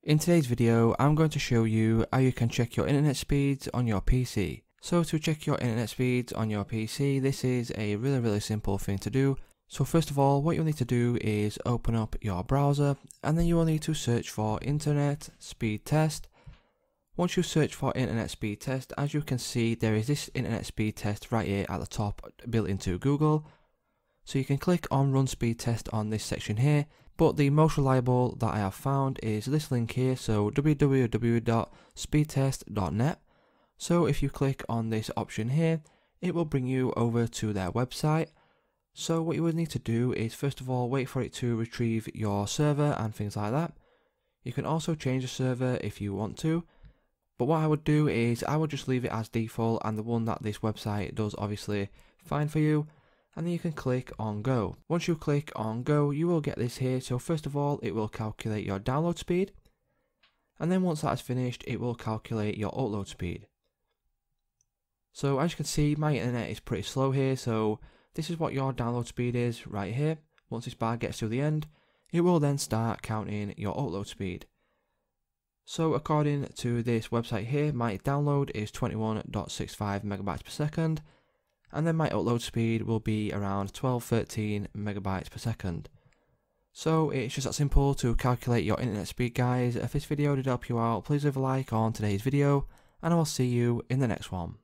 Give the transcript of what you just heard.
In today's video, I'm going to show you how you can check your internet speeds on your PC. So to check your internet speeds on your PC, this is a really simple thing to do. So first of all, what you'll need to do is open up your browser, and then you will need to search for internet speed test. Once you search for internet speed test, as you can see, there is this internet speed test right here at the top built into Google. So you can click on run speed test on this section here, but the most reliable that I have found is this link here, so www.speedtest.net. So if you click on this option here, it will bring you over to their website. So what you would need to do is first of all wait for it to retrieve your server and things like that. You can also change the server if you want to, but what I would do is I would just leave it as default, and the one that this website does obviously fine for you. And then you can click on go. Once you click on go, you will get this here. So first of all, it will calculate your download speed, and then once that is finished, it will calculate your upload speed. So as you can see, my internet is pretty slow here, so this is what your download speed is right here. Once this bar gets to the end, it will then start counting your upload speed. So according to this website here, my download is 21.65 megabytes per second, and then my upload speed will be around 12-13 megabytes per second. So it's just that simple to calculate your internet speed, guys. If this video did help you out, please leave a like on today's video, and I will see you in the next one.